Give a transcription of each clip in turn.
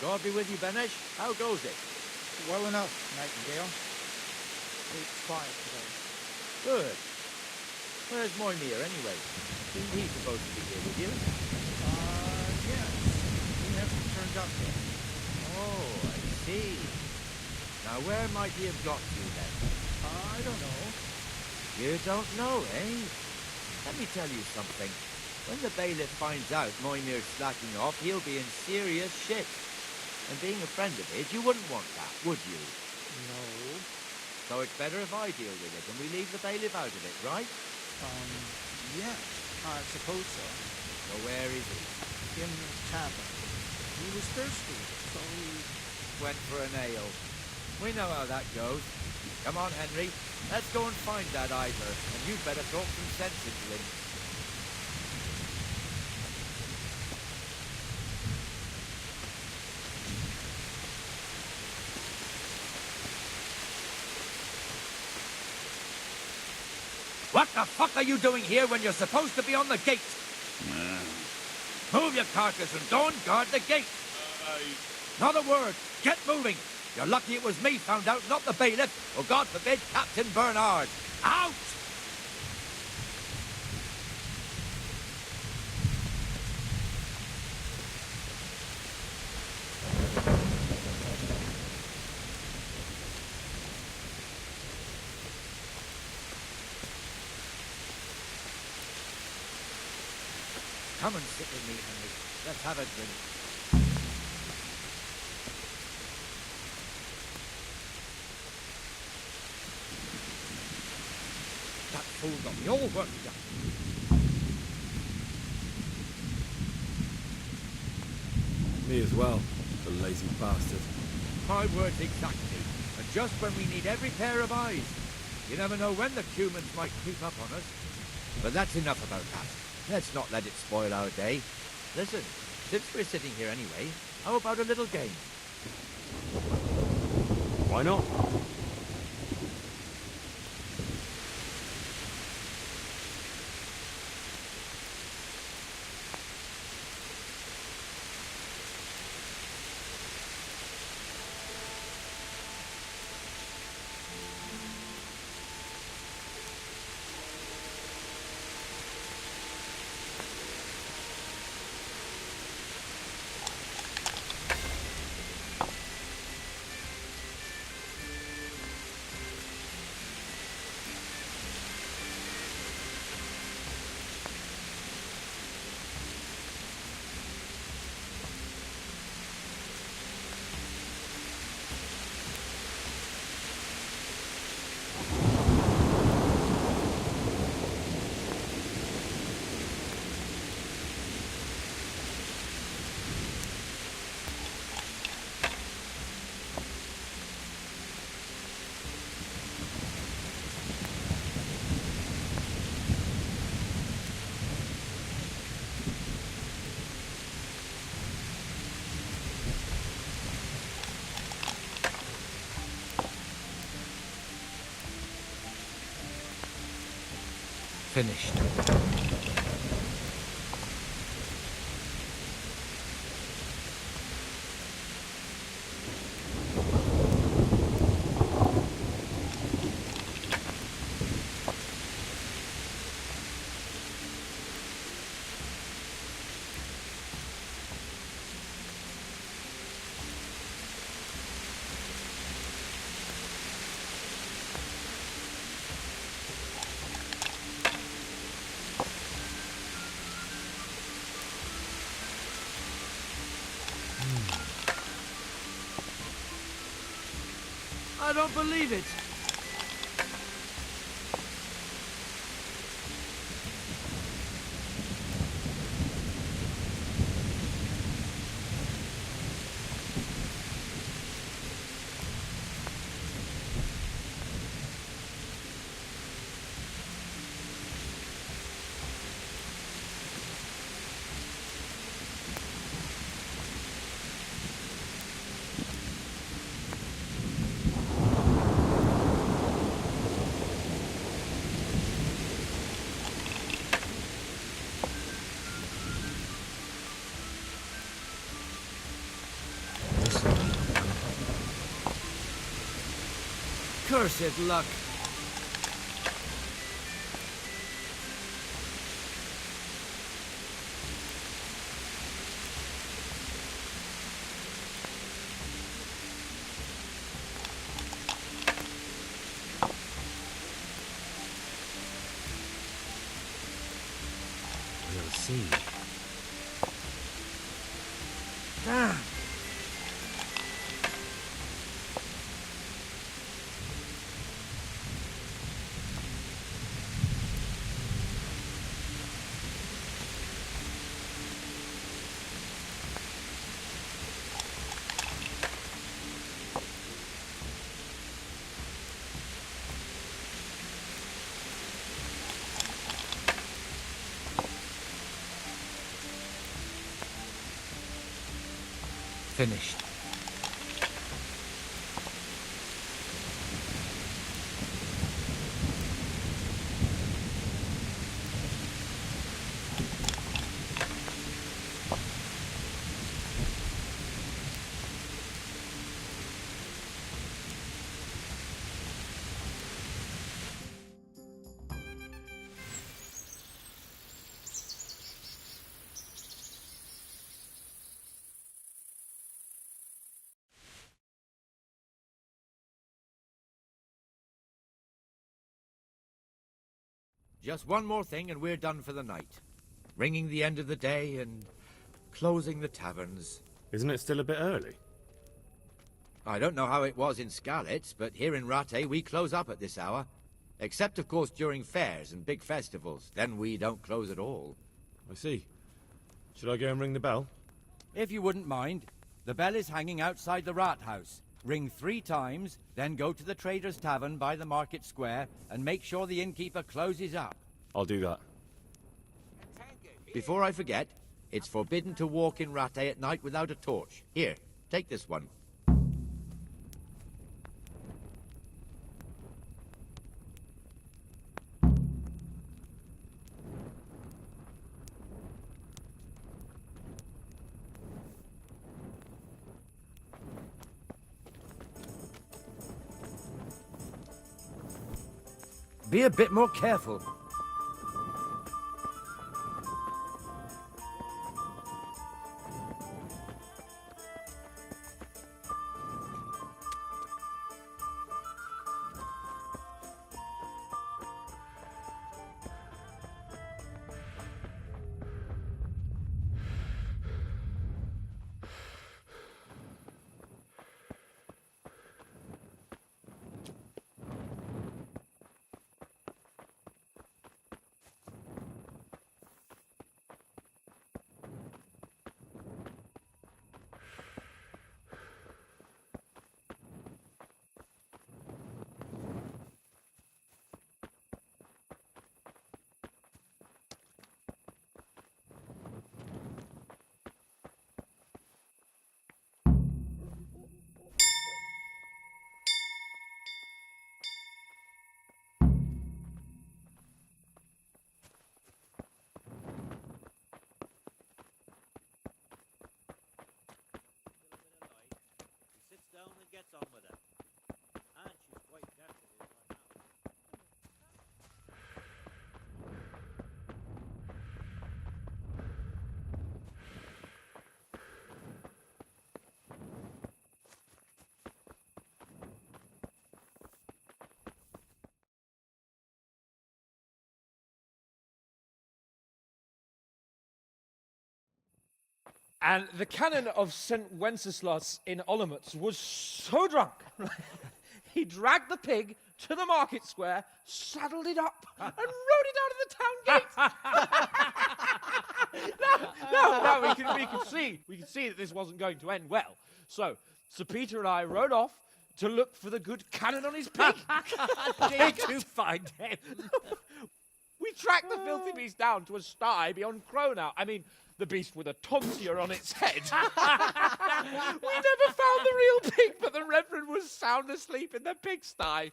God be with you, Benesh. How goes it? Well enough, Nightingale. It's quiet today. Good. Where's Moimir, anyway? Isn't he supposed to be here with you? Yes. He hasn't turned up yet. Oh, I see. Now, where might he have got to, then? I don't know. You don't know, eh? Let me tell you something. When the bailiff finds out Moimir's slacking off, he'll be in serious shit. And being a friend of his, you wouldn't want that, would you? No. So it's better if I deal with it and we leave the bailiff out of it, right? Yeah. I suppose so. So where is he? In the tavern. He was thirsty, so he... Went for an ale. We know how that goes. Come on, Henry. Let's go and find that idler, and you'd better talk some sense into him. What the fuck are you doing here when you're supposed to be on the gate? Move your carcass and go and guard the gate. Not a word. Get moving. You're lucky it was me found out, not the bailiff, or God forbid, Captain Bernard. Out! Come and sit with me, Henry. Let's have a drink. That fool got me all worked up. Me as well, the lazy bastard. My words exactly. And just when we need every pair of eyes. You never know when the humans might creep up on us. But that's enough about that. Let's not let it spoil our day. Listen, since we're sitting here anyway, how about a little game? Why not? Finished. I don't believe it. Cursed luck. We'll see. Damn. Finished. Just one more thing and we're done for the night. Ringing the end of the day and closing the taverns. Isn't it still a bit early? I don't know how it was in Scarlet, but here in Rattay we close up at this hour. Except, of course, during fairs and big festivals. Then we don't close at all. I see. Should I go and ring the bell? If you wouldn't mind, the bell is hanging outside the rat house. Ring 3 times, then go to the Trader's Tavern by the market square and make sure the innkeeper closes up. I'll do that. Before I forget, it's forbidden to walk in Rattay at night without a torch. Here, take this one. Be a bit more careful. Down and gets on with it. And she's quite careful right now. And the canon of St. Wenceslas in Olomouc was so drunk, he dragged the pig to the market square, saddled it up, and rode it out of the town gate. No, we can see that this wasn't going to end well. So, Sir Peter and I rode off to look for the good canon on his pig. Did you find him? We tracked the filthy beast down to a sty beyond Cronau. I mean, the beast with a tonsure on its head. We never found the real pig, but the Reverend was sound asleep in the pigsty.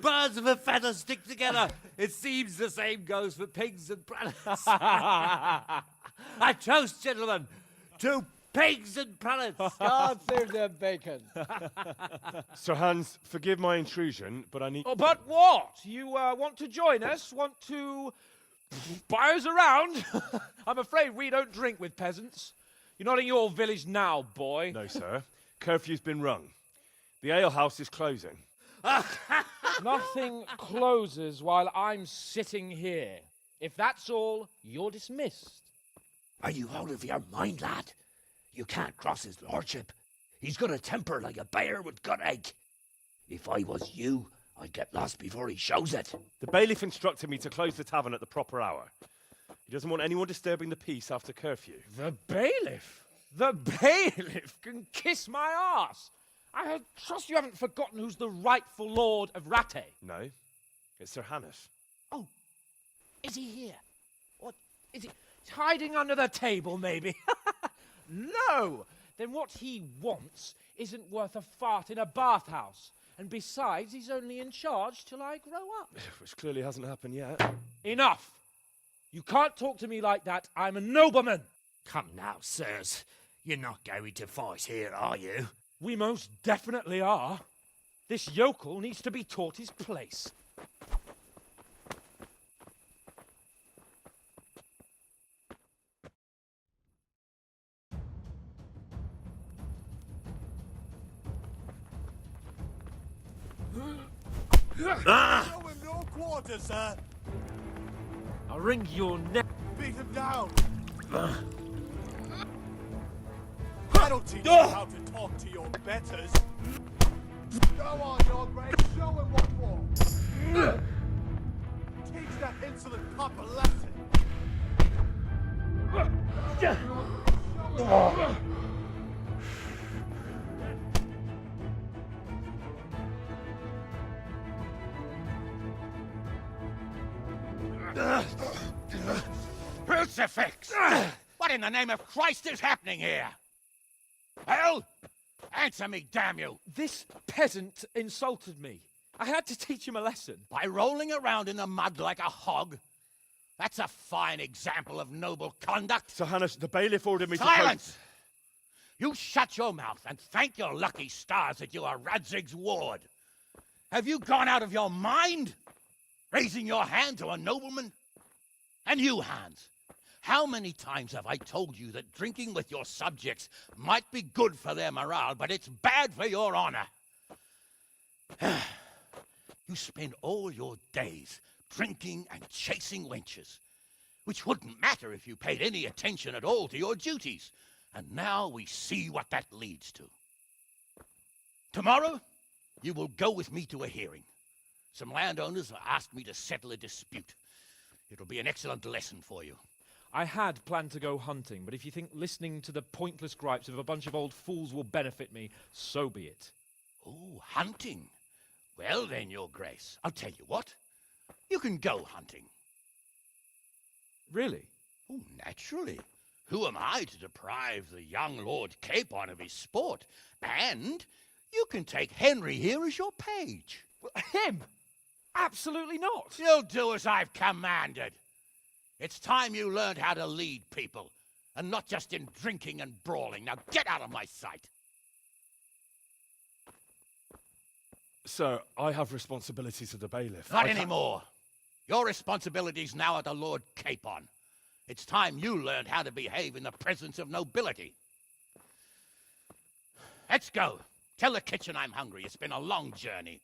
Birds of a feather stick together. It seems the same goes for pigs and branners. I toast, gentlemen, to pigs and pullets. God save the bacon. Sir Hans, forgive my intrusion, but I need... Oh, but what? You want to join us? Want to buy us around? I'm afraid we don't drink with peasants. You're not in your village now, boy. No, sir. Curfew's been rung. The alehouse is closing. Nothing closes while I'm sitting here. If that's all, you're dismissed. Are you out of your mind, lad? You can't cross his lordship. He's got a temper like a bear with gut ache. If I was you, I'd get lost before he shows it. The bailiff instructed me to close the tavern at the proper hour. He doesn't want anyone disturbing the peace after curfew. The bailiff? The bailiff can kiss my arse. I trust you haven't forgotten who's the rightful lord of Rattay. No, it's Sir Hannes. Oh, is he here? What, is he hiding under the table, maybe? No! Then what he wants isn't worth a fart in a bathhouse. And besides, he's only in charge till I grow up. Which clearly hasn't happened yet. Enough! You can't talk to me like that. I'm a nobleman. Come now, sirs. You're not going to fight here, are you? We most definitely are. This yokel needs to be taught his place. Show him no quarter, sir. I'll wring your neck. Beat him down. That'll teach you how to talk to your betters. Go on, your grace. Show him what for. Teach that insolent pup a lesson. Crucifix! What in the name of Christ is happening here? Hell? Answer me, damn you! This peasant insulted me. I had to teach him a lesson. By rolling around in the mud like a hog? That's a fine example of noble conduct. Sir Hannes, the bailiff ordered me to... Silence! You shut your mouth and thank your lucky stars that you are Radzig's ward. Have you gone out of your mind? Raising your hand to a nobleman? And you, Hans, how many times have I told you that drinking with your subjects might be good for their morale, but it's bad for your honor? You spend all your days drinking and chasing wenches, which wouldn't matter if you paid any attention at all to your duties. And now we see what that leads to. Tomorrow, you will go with me to a hearing. Some landowners have asked me to settle a dispute. It'll be an excellent lesson for you. I had planned to go hunting, but if you think listening to the pointless gripes of a bunch of old fools will benefit me, so be it. Oh, hunting. Well then, your grace, I'll tell you what. You can go hunting. Really? Oh, naturally. Who am I to deprive the young Lord Capon of his sport? And you can take Henry here as your page. Him? Absolutely not. You'll do as I've commanded. It's time you learned how to lead people, and not just in drinking and brawling. Now get out of my sight. Sir, I have responsibilities of the bailiff. Not anymore. Your responsibilities now are the Lord Capon. It's time you learned how to behave in the presence of nobility. Let's go. Tell the kitchen I'm hungry. It's been a long journey.